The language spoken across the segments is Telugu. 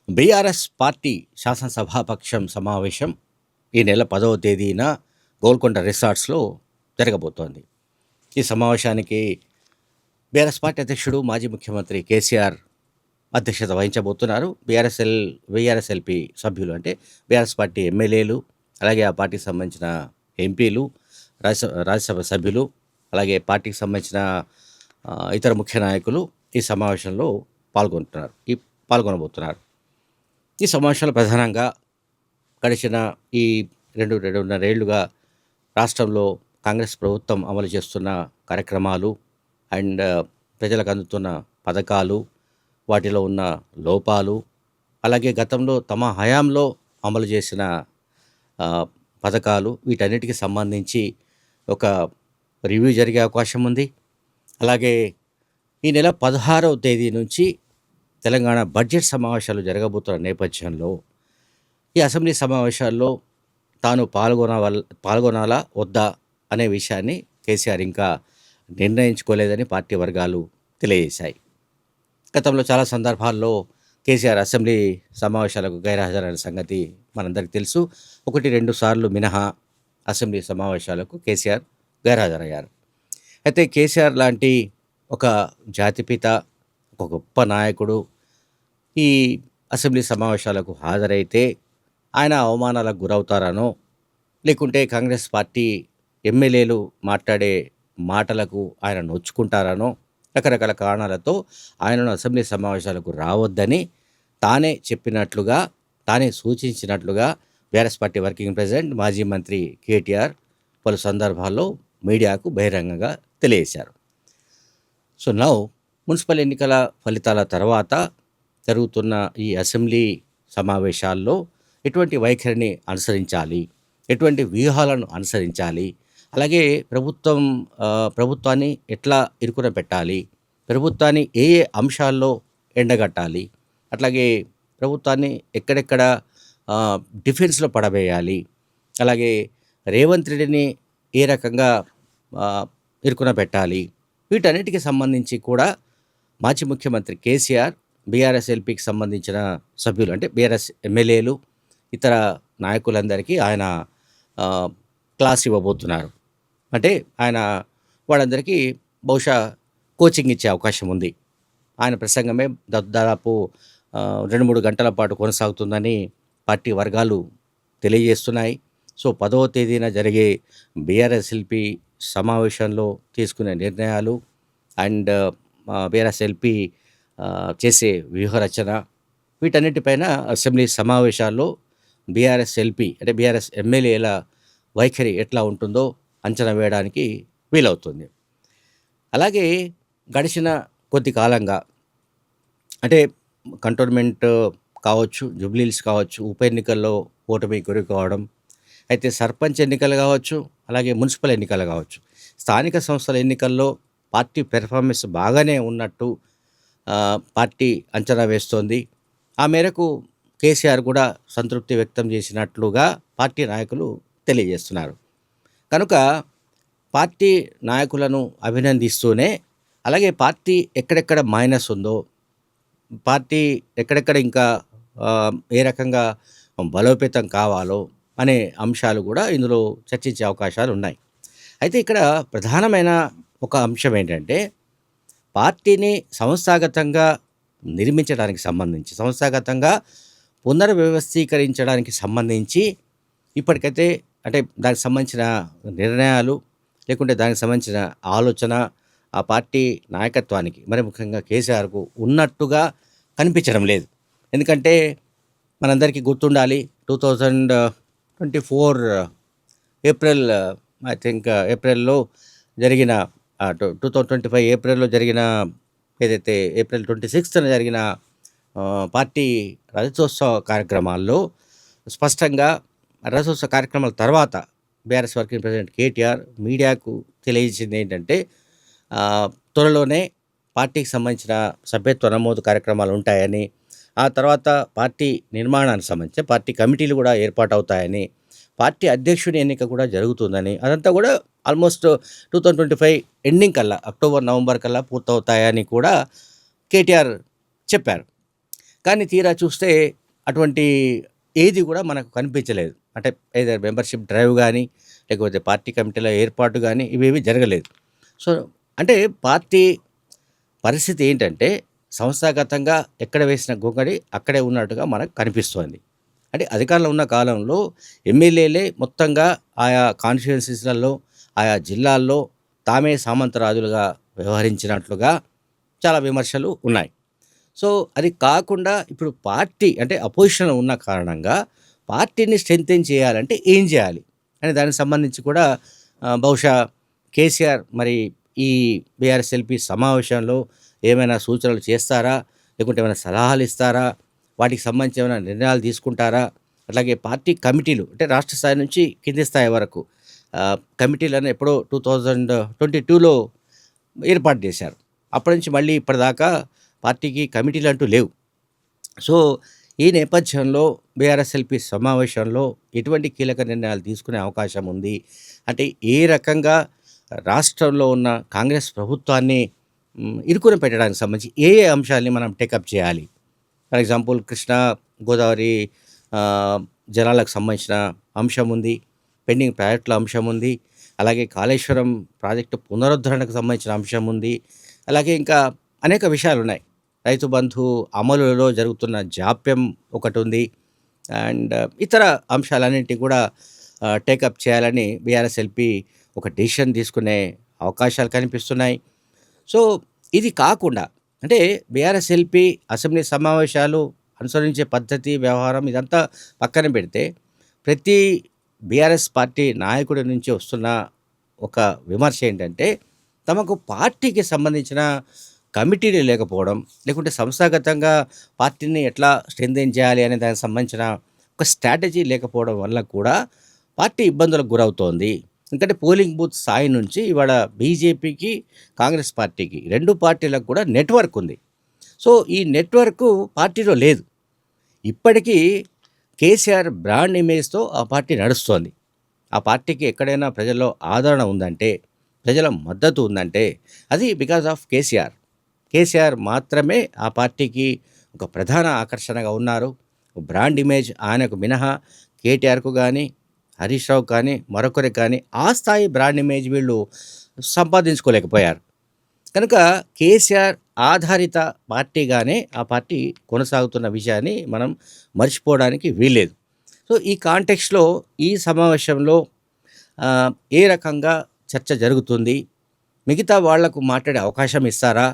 బీఆర్ఎస్ పార్టీ శాసనసభాపక్షం సమావేశం ఈ నెల 10వ తేదీన గోల్కొండ రిసార్ట్స్లో జరగబోతోంది. ఈ సమావేశానికి బీఆర్ఎస్ పార్టీ అధ్యక్షుడు మాజీ ముఖ్యమంత్రి కేసీఆర్ అధ్యక్షత వహించబోతున్నారు. బీఆర్ఎస్ఎల్పీ సభ్యులు అంటే బీఆర్ఎస్ పార్టీ ఎమ్మెల్యేలు, అలాగే ఆ పార్టీకి సంబంధించిన ఎంపీలు, రాజ్యసభ సభ్యులు, అలాగే పార్టీకి సంబంధించిన ఇతర ముఖ్య నాయకులు ఈ సమావేశంలో పాల్గొనబోతున్నారు. ఈ సమావేశంలో ప్రధానంగా గడిచిన ఈ రెండున్నరేళ్లుగా రాష్ట్రంలో కాంగ్రెస్ ప్రభుత్వం అమలు చేస్తున్న కార్యక్రమాలు అండ్ ప్రజలకు అందుతున్న పథకాలు, వాటిలో ఉన్న లోపాలు, అలాగే గతంలో తమ హయాంలో అమలు చేసిన పథకాలు, వీటన్నిటికి సంబంధించి ఒక రివ్యూ జరిగే అవకాశం ఉంది. అలాగే ఈ నెల 16వ తేదీ నుంచి తెలంగాణ బడ్జెట్ సమావేశాలు జరగబోతున్న నేపథ్యంలో ఈ అసెంబ్లీ సమావేశాల్లో తాను పాల్గొనాలా వద్దా అనే విషయాన్ని కేసీఆర్ ఇంకా నిర్ణయించుకోలేదని పార్టీ వర్గాలు తెలియజేశాయి. గతంలో చాలా సందర్భాల్లో కేసీఆర్ అసెంబ్లీ సమావేశాలకు గైర్హాజరైన సంగతి మనందరికీ తెలుసు. 1-2 సార్లు మినహా అసెంబ్లీ సమావేశాలకు కేసీఆర్ గైర్హాజరయ్యారు. అయితే కేసీఆర్ లాంటి ఒక జాతిపిత, ఒక గొప్ప నాయకుడు ఈ అసెంబ్లీ సమావేశాలకు హాజరైతే ఆయన అవమానాలకు గురవుతారనో, లేకుంటే కాంగ్రెస్ పార్టీ ఎమ్మెల్యేలు మాట్లాడే మాటలకు ఆయన నొచ్చుకుంటారనో, రకరకాల కారణాలతో ఆయనను అసెంబ్లీ సమావేశాలకు రావద్దని తానే చెప్పినట్లుగా, తానే సూచించినట్లుగా బీఆర్ఎస్ పార్టీ వర్కింగ్ ప్రెసిడెంట్ మాజీ మంత్రి కేటీఆర్ పలు సందర్భాల్లో మీడియాకు బహిరంగంగా తెలియజేశారు. సో నౌ మున్సిపల్ ఎన్నికల ఫలితాల తర్వాత జరుగుతున్న ఈ అసెంబ్లీ సమావేశాల్లో ఎటువంటి వైఖరిని అనుసరించాలి, ఎటువంటి వ్యూహాలను అనుసరించాలి, అలాగే ప్రభుత్వాన్ని ఎట్లా ఇరుకున పెట్టాలి, ప్రభుత్వాన్ని ఏ ఏ అంశాల్లో ఎండగట్టాలి, అట్లాగే ప్రభుత్వాన్ని ఎక్కడెక్కడ డిఫెన్స్లో పడవేయాలి, అలాగే రేవంత్ రెడ్డిని ఏ రకంగా ఇరుకున పెట్టాలి, వీటన్నిటికి సంబంధించి కూడా మాజీ ముఖ్యమంత్రి కేసీఆర్ బీఆర్ఎస్ఎల్పీకి సంబంధించిన సభ్యులు అంటే బీఆర్ఎస్ ఎమ్మెల్యేలు, ఇతర నాయకులందరికీ ఆయన క్లాస్ ఇవ్వబోతున్నారు. అంటే ఆయన వాళ్ళందరికీ బహుశా కోచింగ్ ఇచ్చే అవకాశం ఉంది. ఆయన ప్రసంగమే దాదాపు 2-3 గంటల పాటు కొనసాగుతుందని పార్టీ వర్గాలు తెలియజేస్తున్నాయి. సో 10వ తేదీన జరిగే బీఆర్ఎస్ఎల్పీ సమావేశంలో తీసుకునే నిర్ణయాలు అండ్ బీఆర్ఎస్ఎల్పీ చేసే వ్యూహరచన, వీటన్నిటిపైన అసెంబ్లీ సమావేశాల్లో బీఆర్ఎస్ఎల్పీ అంటే బీఆర్ఎస్ ఎమ్మెల్యేల వైఖరి ఎట్లా ఉంటుందో అంచనా వేయడానికి వీలవుతుంది. అలాగే గడిచిన కొద్ది కాలంగా అంటే కంటోన్మెంట్ కావచ్చు, జూబ్లీహిల్స్ కావచ్చు, ఉప ఎన్నికల్లో ఓటమి గురి కావడం, అయితే సర్పంచ్ ఎన్నికలు కావచ్చు, అలాగే మున్సిపల్ ఎన్నికలు కావచ్చు, స్థానిక సంస్థల ఎన్నికల్లో పార్టీ పెర్ఫార్మెన్స్ బాగానే ఉన్నట్టు పార్టీ అంచనా వేస్తోంది. ఆ మేరకు కేసీఆర్ కూడా సంతృప్తి వ్యక్తం చేసినట్లుగా పార్టీ నాయకులు తెలియజేస్తున్నారు. కనుక పార్టీ నాయకులను అభినందిస్తూనే, అలాగే పార్టీ ఎక్కడెక్కడ మైనస్ ఉందో, పార్టీ ఎక్కడెక్కడ ఇంకా ఏ రకంగా బలోపేతం కావాలో అనే అంశాలు కూడా ఇందులో చర్చించే అవకాశాలు ఉన్నాయి. అయితే ఇక్కడ ప్రధానమైన ఒక అంశం ఏంటంటే, పార్టీని సంస్థాగతంగా నిర్మించడానికి సంబంధించి, సంస్థాగతంగా పునర్వ్యవస్థీకరించడానికి సంబంధించి ఇప్పటికైతే అంటే దానికి సంబంధించిన నిర్ణయాలు, లేకుంటే దానికి సంబంధించిన ఆలోచన ఆ పార్టీ నాయకత్వానికి, మరి ముఖ్యంగా కేసీఆర్కు ఉన్నట్టుగా కనిపించడం లేదు. ఎందుకంటే మనందరికీ గుర్తుండాలి, 2024 ఏప్రిల్ ఐ థింక్ ఏప్రిల్లో జరిగిన 2025 ఏప్రిల్లో జరిగిన ఏదైతే ఏప్రిల్ 26న జరిగిన పార్టీ రజతోత్సవ కార్యక్రమాల్లో స్పష్టంగా రజతోత్సవ కార్యక్రమాల తర్వాత బీఆర్ఎస్ వర్కింగ్ ప్రెసిడెంట్ కేటీఆర్ మీడియాకు తెలియజేసింది ఏంటంటే, త్వరలోనే పార్టీకి సంబంధించిన సభ్యత్వ నమోదు కార్యక్రమాలు ఉంటాయని, ఆ తర్వాత పార్టీ నిర్మాణానికి సంబంధించి పార్టీ కమిటీలు కూడా ఏర్పాటు అవుతాయని, పార్టీ అధ్యక్షుని ఎన్నిక కూడా జరుగుతుందని, అదంతా కూడా ఆల్మోస్ట్ 2025 ఎండింగ్ కల్లా, అక్టోబర్ నవంబర్ కల్లా పూర్తవుతాయని కూడా కేటీఆర్ చెప్పారు. కానీ తీరా చూస్తే అటువంటి ఏది కూడా మనకు కనిపించలేదు. అంటే ఏదైనా మెంబర్‌షిప్ డ్రైవ్ గానీ, లేకపోతే పార్టీ కమిటీల ఏర్పాటు గానీ ఇవేవి జరగలేదు. సో, అంటే పార్టీ పరిస్థితి ఏంటంటే, సంస్థాగతంగా ఎక్కడ వేసిన గొంగడి అక్కడే ఉన్నట్టుగా మనకు కనిపిస్తోంది. అంటే అధికారంలో ఉన్న కాలంలో ఎమ్మెల్యేలే మొత్తంగా ఆయా కాన్స్టిట్యుయెన్సీస్‌లలో, ఆయా జిల్లాల్లో తామే సామంతరాజులుగా వ్యవహరించినట్లుగా చాలా విమర్శలు ఉన్నాయి. సో, అది కాకుండా ఇప్పుడు పార్టీ అంటే అపోజిషన్‌లో ఉన్న కారణంగా పార్టీని స్ట్రెంథెన్ చేయాలంటే ఏం చేయాలి? అనే దానికి సంబంధించి కూడా బహుశా కేసీఆర్ మరి ఈ బీఆర్ఎస్ఎల్‌పీ సమావేశంలో ఏమైనా సూచనలు చేస్తారా? లేకుంటే ఏమైనా సలహాలు ఇస్తారా? వాటికి సంబంధించి ఏమైనా నిర్ణయాలు తీసుకుంటారా? అట్లాగే పార్టీ కమిటీలు అంటే రాష్ట్ర స్థాయి నుంచి కింది స్థాయి వరకు కమిటీలను ఎప్పుడో 2022లో ఏర్పాటు చేశారు. అప్పటి నుంచి మళ్ళీ ఇప్పటిదాకా పార్టీకి కమిటీలంటూ లేవు. సో, ఈ నేపథ్యంలో బీఆర్ఎస్ఎల్‌పీ సమావేశంలో ఎటువంటి కీలక నిర్ణయాలు తీసుకునే అవకాశం ఉంది? అంటే ఏ రకంగా రాష్ట్రంలో ఉన్న కాంగ్రెస్ ప్రభుత్వాన్ని ఇరుకున పెట్టడానికి సంబంధించి ఏ ఏ అంశాల్ని మనం టేకప్ చేయాలి? ఫర్ ఎగ్జాంపుల్ కృష్ణా, గోదావరి జలాలకు సంబంధించిన అంశం ఉంది. పెండింగ్ ప్రాజెక్టుల అంశం ఉంది. అలాగే కాళేశ్వరం ప్రాజెక్టు పునరుద్ధరణకు సంబంధించిన అంశం ఉంది. అలాగే ఇంకా అనేక విషయాలున్నాయి. రైతు బంధు అమలులో జరుగుతున్న జాప్యం ఒకటుంది. అండ్ ఇతర అంశాలన్నింటినీ కూడా టేకప్ చేయాలని బీఆర్ఎస్ఎల్‌పీ ఒక డెసిషన్ తీసుకునే అవకాశాలు కనిపిస్తున్నాయి. సో, ఇది కాకుండా అంటే బీఆర్ఎస్ఎల్‌పీ అసెంబ్లీ సమావేశాలు అనుసరించే పద్ధతి, వ్యవహారం ఇదంతా పక్కన పెడితే ప్రతి బీఆర్ఎస్ పార్టీ నాయకుడి నుంచి వస్తున్న ఒక విమర్శ ఏంటంటే, తమకు పార్టీకి సంబంధించిన కమిటీలు లేకపోవడం, లేకుంటే సంస్థాగతంగా పార్టీని ఎట్లా స్ట్రెంథెన్ చేయాలి అనే దానికి సంబంధించిన ఒక స్ట్రాటజీ లేకపోవడం వల్ల కూడా పార్టీ ఇబ్బందులకు గురవుతోంది. ఎందుకంటే పోలింగ్ బూత్ స్థాయి నుంచి ఇవాళ బీజేపీకి, కాంగ్రెస్ పార్టీకి 2 పార్టీలకు కూడా నెట్వర్క్ ఉంది. సో, ఈ నెట్వర్కు పార్టీలో లేదు. ఇప్పటికీ కేసీఆర్ బ్రాండ్ ఇమేజ్‌తో ఆ పార్టీ నడుస్తోంది. ఆ పార్టీకి ఎక్కడైనా ప్రజల్లో ఆదరణ ఉందంటే, ప్రజల మద్దతు ఉందంటే అది బికాజ్ ఆఫ్ కేసీఆర్. కేసీఆర్ మాత్రమే ఆ పార్టీకి ఒక ప్రధాన ఆకర్షణగా ఉన్నారు. బ్రాండ్ ఇమేజ్ ఆయనకు మినహా కేటీఆర్‌కు గానీ, హరీష్ రావుకు కానీ, మరొకరికి కానీ ఆ స్థాయి బ్రాండ్ ఇమేజ్ వీళ్ళు సంపాదించుకోలేకపోయారు. కనుక కేసీఆర్ ఆధారిత పార్టీగానే ఆ పార్టీ కొనసాగుతున్న విషయాన్ని మనం మర్చిపోవడానికి వీల్లేదు. సో, ఈ కాంటెక్స్ట్‌లో ఈ సమావేశంలో ఏ రకంగా చర్చ జరుగుతుంది? మిగతా వాళ్లకు మాట్లాడే అవకాశం ఇస్తారా?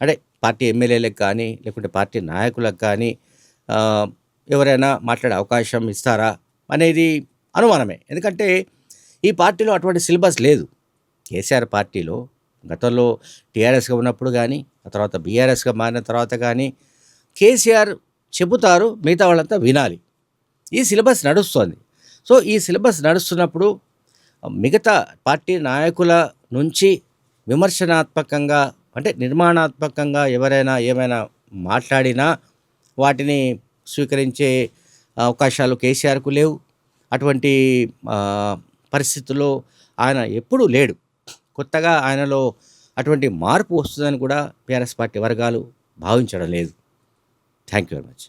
అంటే పార్టీ ఎమ్మెల్యేలకు కానీ, లేకుంటే పార్టీ నాయకులకు కానీ ఎవరైనా మాట్లాడే అవకాశం ఇస్తారా? అనేది అనుమానమే. ఎందుకంటే ఈ పార్టీలో అటువంటి సిలబస్ లేదు. కేసీఆర్ పార్టీలో గతంలో టీఆర్ఎస్‌గా ఉన్నప్పుడు కానీ, ఆ తర్వాత బీఆర్ఎస్‌గా మారిన తర్వాత కానీ కేసీఆర్ చెబుతారు, మిగతా వాళ్ళంతా వినాలి. ఈ సిలబస్ నడుస్తోంది. సో, ఈ సిలబస్ నడుస్తున్నప్పుడు మిగతా పార్టీ నాయకుల నుంచి విమర్శనాత్మకంగా అంటే నిర్మాణాత్మకంగా ఎవరైనా ఏమైనా మాట్లాడినా వాటిని స్వీకరించే అవకాశాలు కేసీఆర్‌కు లేవు. అటువంటి పరిస్థితుల్లో ఆయన ఎప్పుడూ లేడు. కొత్తగా ఆయనలో అటువంటి మార్పు వస్తుందని కూడా బీఆర్ఎస్ పార్టీ వర్గాలు భావించడం లేదు. Thank you very much.